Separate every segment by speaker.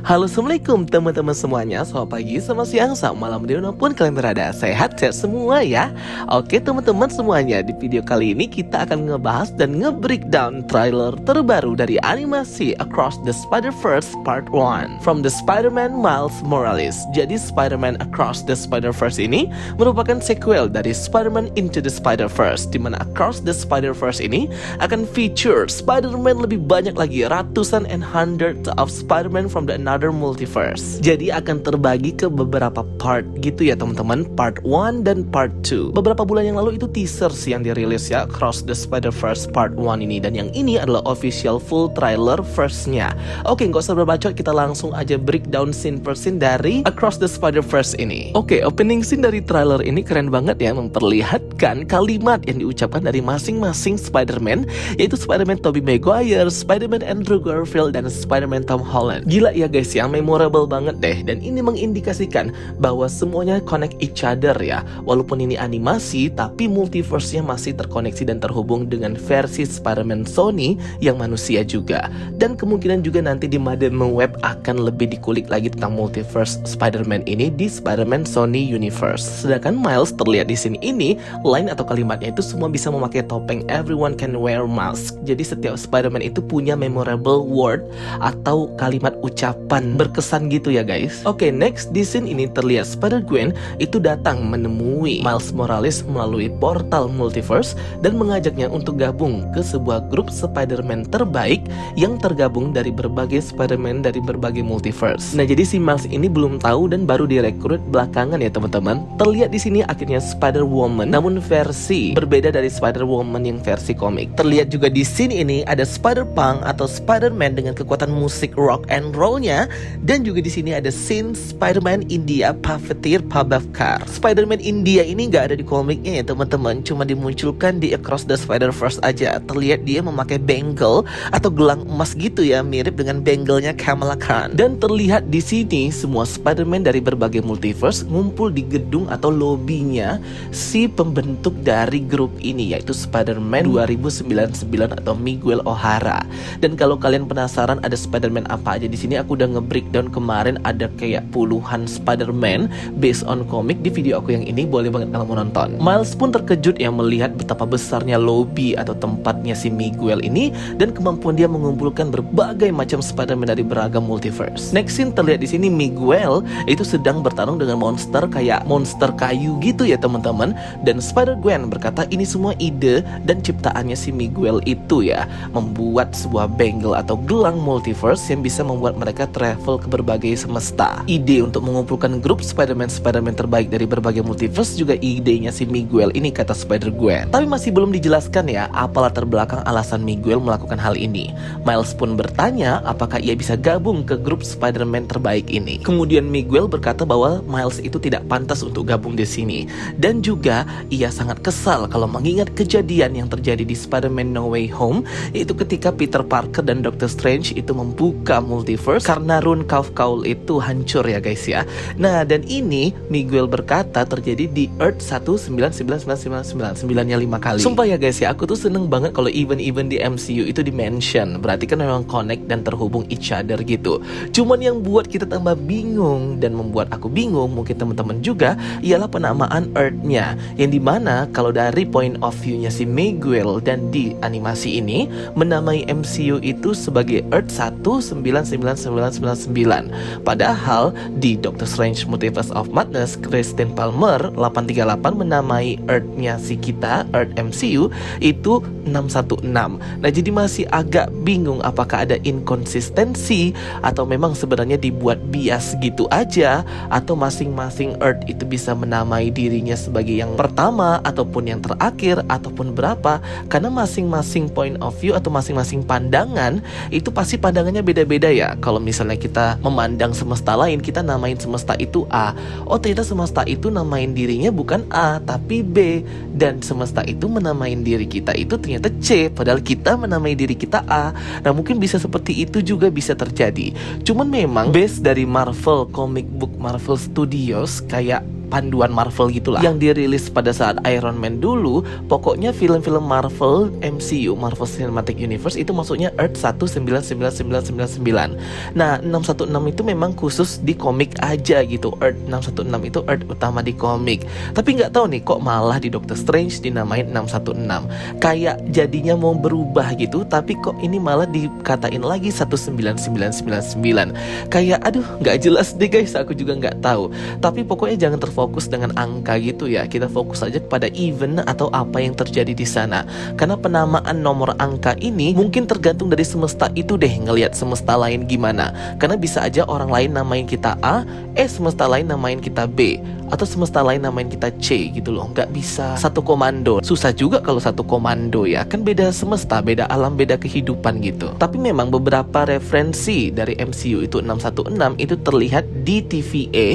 Speaker 1: Halo, assalamualaikum teman-teman semuanya. Selamat pagi, selamat siang, selamat malam, dimanapun kalian berada. Sehat semua ya. Oke teman-teman semuanya, di video kali ini kita akan ngebahas dan nge-breakdown trailer terbaru dari animasi Across the Spider-Verse Part 1 from the Spider-Man Miles Morales. Jadi Spider-Man Across the Spider-Verse ini merupakan sequel dari Spider-Man Into the Spider-Verse, dimana Across the Spider-Verse ini akan feature Spider-Man lebih banyak lagi, ratusan and hundreds of Spider-Man from the another multiverse. Jadi akan terbagi ke beberapa part gitu ya teman-teman, part 1 dan part 2. Beberapa bulan yang lalu itu teaser sih yang dirilis ya, Across the Spider-Verse part 1 ini, dan yang ini adalah official full trailer first-nya. Oke, nggak usah berbacot, kita langsung aja breakdown scene per scene dari Across the Spider-Verse ini. Oke, opening scene dari trailer ini keren banget ya, memperlihatkan kalimat yang diucapkan dari masing-masing Spider-Man, yaitu Spider-Man Tobey Maguire, Spider-Man Andrew Garfield, dan Spider-Man Tom Holland. Gila ya guys, yang memorable banget deh, dan ini mengindikasikan bahwa semuanya connect each other ya. Walaupun ini animasi, tapi multiverse-nya masih terkoneksi dan terhubung dengan versi Spider-Man Sony yang manusia juga. Dan kemungkinan juga nanti di Madame Web akan lebih dikulik lagi tentang multiverse Spider-Man ini di Spider-Man Sony Universe. Sedangkan Miles terlihat di sini ini, line atau kalimatnya itu semua bisa memakai topeng everyone can wear mask. Jadi setiap Spider-Man itu punya memorable word atau kalimat ucapan berkesan gitu ya guys. Oke, next di scene ini terlihat Spider-Gwen itu datang menemui Miles Morales melalui portal multiverse dan mengajaknya untuk gabung ke sebuah grup Spider-Man terbaik yang tergabung dari berbagai Spider-Man dari berbagai multiverse. Nah, jadi si Miles ini belum tahu dan baru direkrut belakangan ya teman-teman. Terlihat di sini akhirnya Spider-Woman, namun versi berbeda dari Spider-Woman yang versi komik. Terlihat juga di scene ini ada Spider-Punk atau Spider-Man dengan kekuatan musik rock and roll-nya. Dan juga di sini ada scene Spider-Man India Puppeteer Pabavkar. Spider-Man India ini nggak ada di komiknya ya teman-teman, cuma dimunculkan di Across the Spider-Verse aja. Terlihat dia memakai bangle atau gelang emas gitu ya, mirip dengan bangle-nya Kamala Khan. Dan terlihat di sini semua Spider-Man dari berbagai multiverse ngumpul di gedung atau lobbynya si pembentuk dari grup ini, yaitu Spider-Man 2099 atau Miguel O'Hara. Dan kalau kalian penasaran ada Spider-Man apa aja di sini, aku udah nge-breakdown kemarin, ada kayak puluhan Spider-Man based on komik di video aku yang ini, boleh banget kalian mau nonton. Miles pun terkejut ya melihat betapa besarnya lobby atau tempatnya si Miguel ini dan kemampuan dia mengumpulkan berbagai macam Spider-Man dari beragam multiverse. Next scene terlihat di sini Miguel itu sedang bertarung dengan monster kayak monster kayu gitu ya teman-teman, dan Spider-Gwen berkata ini semua ide dan ciptaannya si Miguel itu ya, membuat sebuah bangle atau gelang multiverse yang bisa membuat mereka travel ke berbagai semesta. Ide untuk mengumpulkan grup Spider-Man terbaik dari berbagai multiverse juga idenya si Miguel ini, kata Spider-Gwen. Tapi masih belum dijelaskan ya apa latar belakang alasan Miguel melakukan hal ini. Miles pun bertanya apakah ia bisa gabung ke grup Spider-Man terbaik ini. Kemudian Miguel berkata bahwa Miles itu tidak pantas untuk gabung di sini, dan juga ia sangat kesal kalau mengingat kejadian yang terjadi di Spider-Man No Way Home, yaitu ketika Peter Parker dan Doctor Strange itu membuka multiverse karena rune Kaufkaul itu hancur ya guys ya. Nah, dan ini Miguel berkata terjadi di Earth 199999, 9-nya 5 kali. Sumpah ya guys ya, aku tuh seneng banget kalau event-event di MCU itu di-mention. Berarti kan memang connect dan terhubung each other gitu. Cuman yang buat kita tambah bingung dan membuat aku bingung, mungkin teman-teman juga, ialah penamaan Earth-nya, yang dimana kalau dari point of view-nya si Miguel dan di animasi ini menamai MCU itu sebagai Earth 199999. Padahal di Doctor Strange Multiverse of Madness, Christine Palmer 838 menamai Earth-nya si kita, Earth MCU itu 616. Nah, jadi masih agak bingung apakah ada inkonsistensi atau memang sebenarnya dibuat bias gitu aja, atau masing-masing Earth itu bisa menamai dirinya sebagai yang pertama ataupun yang terakhir ataupun berapa, karena masing-masing point of view atau masing-masing pandangan itu pasti pandangannya beda-beda ya. Kalau misalnya kita memandang semesta lain, kita namain semesta itu A. Oh, ternyata semesta itu namain dirinya bukan A tapi B, dan semesta itu menamain diri kita itu ternyata C, padahal kita menamai diri kita A. Nah, mungkin bisa seperti itu juga bisa terjadi. Cuman memang base dari Marvel Comic Book Marvel Studios kayak panduan Marvel gitulah yang dirilis pada saat Iron Man dulu. Pokoknya film-film Marvel MCU, Marvel Cinematic Universe itu masuknya Earth 199999. Nah 616 itu memang khusus di komik aja gitu. Earth 616 itu Earth utama di komik. Tapi nggak tahu nih kok malah di Doctor Strange dinamain 616. Kayak jadinya mau berubah gitu, tapi kok ini malah dikatain lagi 19999. Kayak aduh nggak jelas deh guys, aku juga nggak tahu. Tapi pokoknya jangan terfokus dengan angka gitu ya. Kita fokus aja kepada event atau apa yang terjadi di sana. Karena penamaan nomor angka ini mungkin tergantung dari semesta itu deh, ngelihat semesta lain gimana. Karena bisa aja orang lain namain kita A, semesta lain namain kita B, atau semesta lain namain kita C gitu loh. Nggak bisa satu komando. Susah juga kalau satu komando ya. Kan beda semesta, beda alam, beda kehidupan gitu. Tapi memang beberapa referensi dari MCU itu 616 itu terlihat di TVA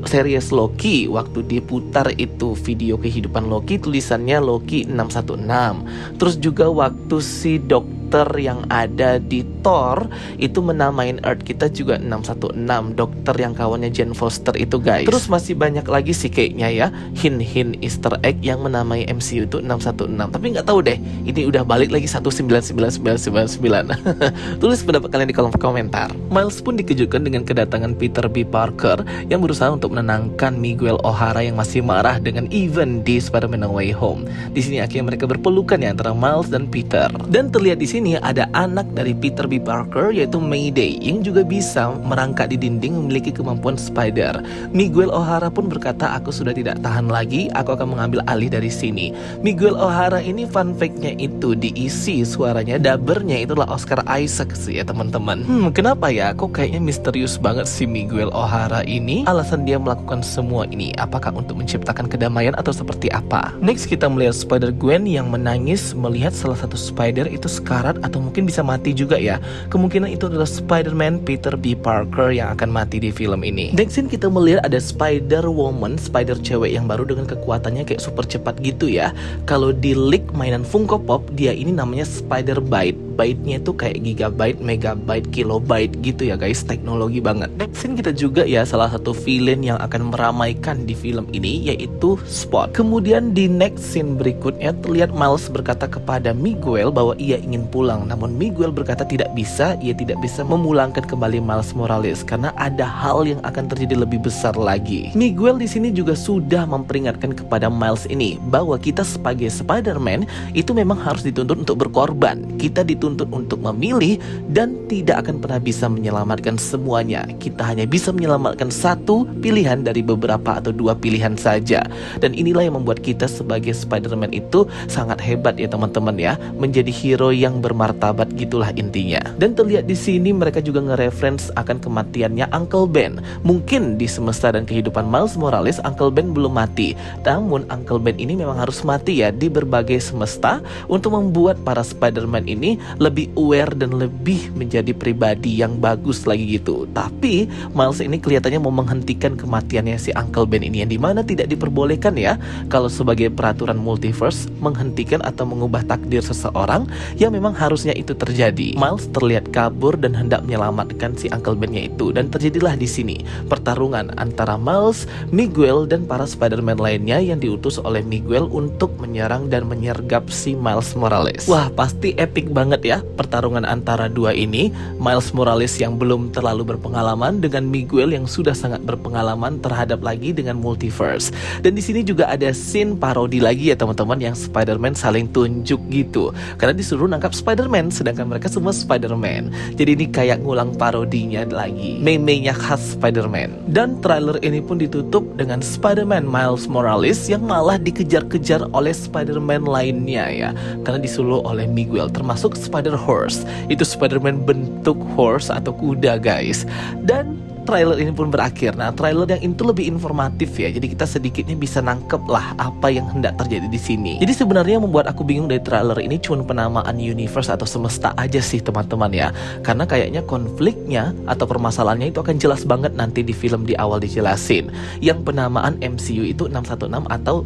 Speaker 1: series Loki. Waktu diputar itu video kehidupan Loki, tulisannya Loki 616. Terus juga waktu si dokter yang ada di Thor itu menamain Earth kita juga 616. Dokter yang kawannya Jane Foster itu guys. Terus masih banyak lagi sih kayaknya ya hint-hint Easter egg yang menamai MCU itu 616. Tapi nggak tahu deh, ini udah balik lagi 1999999. Tulis pendapat kalian di kolom komentar. Miles pun dikejutkan dengan kedatangan Peter B. Parker yang berusaha untuk menenangkan Miguel O'Hara yang masih marah dengan event di Spider-Man No Way Home. Di sini akhirnya mereka berpelukan ya antara Miles dan Peter. Dan terlihat di sini ada anak dari Peter B. Parker yaitu Mayday yang juga bisa merangkak di dinding, memiliki kemampuan spider. Miguel O'Hara pun berkata, aku sudah tidak tahan lagi, aku akan mengambil alih dari sini. Miguel O'Hara ini fun fact-nya itu diisi suaranya, dubbernya itulah Oscar Isaac sih ya teman-teman. Kenapa ya? Kok kayaknya misterius banget si Miguel O'Hara ini? Alasan dia melakukan semua ini, apakah untuk menciptakan kedamaian atau seperti apa? Next kita melihat Spider-Gwen yang menangis melihat salah satu spider itu sekarat atau mungkin bisa mati juga ya. Kemungkinan itu adalah Spider-Man Peter B. Parker yang akan mati di film ini. Next scene kita melihat ada Spider-Woman, spider cewek yang baru dengan kekuatannya kayak super cepat gitu ya. Kalau di leak mainan Funko Pop, dia ini namanya Spider-Bite. Byte-nya itu kayak gigabyte, megabyte, kilobyte gitu ya guys, teknologi banget. Next scene kita juga ya salah satu villain yang akan meramaikan di film ini yaitu Spot. Kemudian di next scene berikutnya terlihat Miles berkata kepada Miguel bahwa ia ingin pulang, namun Miguel berkata ia tidak bisa memulangkan kembali Miles Morales karena ada hal yang akan terjadi lebih besar lagi. Miguel di sini juga sudah memperingatkan kepada Miles ini bahwa kita sebagai Spider-Man itu memang harus dituntut untuk berkorban. Kita dituntut untuk memilih dan tidak akan pernah bisa menyelamatkan semuanya. Kita hanya bisa menyelamatkan satu pilihan dari beberapa atau dua pilihan saja. Dan inilah yang membuat kita sebagai Spider-Man itu sangat hebat ya teman-teman ya, menjadi hero yang bermartabat gitulah intinya. Dan terlihat di sini mereka juga nge-reference akan kematiannya Uncle Ben. Mungkin di semesta dan kehidupan Miles Morales Uncle Ben belum mati, namun Uncle Ben ini memang harus mati ya di berbagai semesta untuk membuat para Spider-Man ini lebih aware dan lebih menjadi pribadi yang bagus lagi gitu. Tapi Miles ini kelihatannya mau menghentikan kematiannya si Uncle Ben ini, yang dimana tidak diperbolehkan ya kalau sebagai peraturan multiverse menghentikan atau mengubah takdir seseorang yang memang harusnya itu terjadi. Miles terlihat kabur dan hendak menyelamatkan si Uncle Ben-nya itu, dan terjadilah di sini pertarungan antara Miles, Miguel dan para Spider-Man lainnya yang diutus oleh Miguel untuk menyerang dan menyergap si Miles Morales. Wah, pasti epic banget ya pertarungan antara dua ini. Miles Morales yang belum terlalu berpengalaman dengan Miguel yang sudah sangat berpengalaman terhadap lagi dengan multiverse. Dan di sini juga ada scene parodi lagi ya teman-teman, yang Spider-Man saling tunjuk gitu. Karena disuruh nangkap Spider-Man sedangkan mereka semua Spider-Man. Jadi ini kayak ngulang parodinya lagi, meme-nya khas Spider-Man. Dan trailer ini pun ditutup dengan Spider-Man Miles Morales yang malah dikejar-kejar oleh Spider-Man lainnya ya, karena disuruh oleh Miguel, termasuk Spider-Horse. Itu Spider-Man bentuk horse atau kuda guys. Dan trailer ini pun berakhir. Nah, trailer yang itu lebih informatif ya. Jadi kita sedikitnya bisa nangkep lah apa yang hendak terjadi di sini. Jadi sebenarnya yang membuat aku bingung dari trailer ini cuma penamaan universe atau semesta aja sih teman-teman ya. Karena kayaknya konfliknya atau permasalahannya itu akan jelas banget nanti di film di awal dijelasin. Yang penamaan MCU itu 616 atau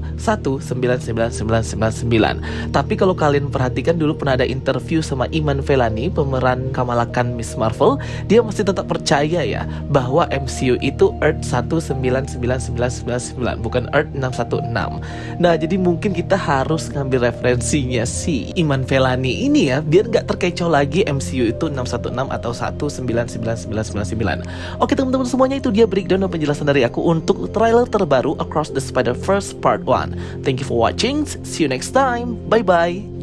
Speaker 1: 199999. Tapi kalau kalian perhatikan dulu pernah ada interview sama Iman Vellani, pemeran Kamala Khan Miss Marvel, dia masih tetap percaya ya bahwa bahwa MCU itu Earth 199999, bukan Earth 616. Nah, jadi mungkin kita harus ngambil referensinya si Iman Vellani ini ya, biar nggak terkecoh lagi MCU itu 616 atau 199999. Oke teman-teman semuanya, itu dia breakdown dan penjelasan dari aku untuk trailer terbaru Across the Spider-Verse Part 1. Thank you for watching, see you next time, bye bye.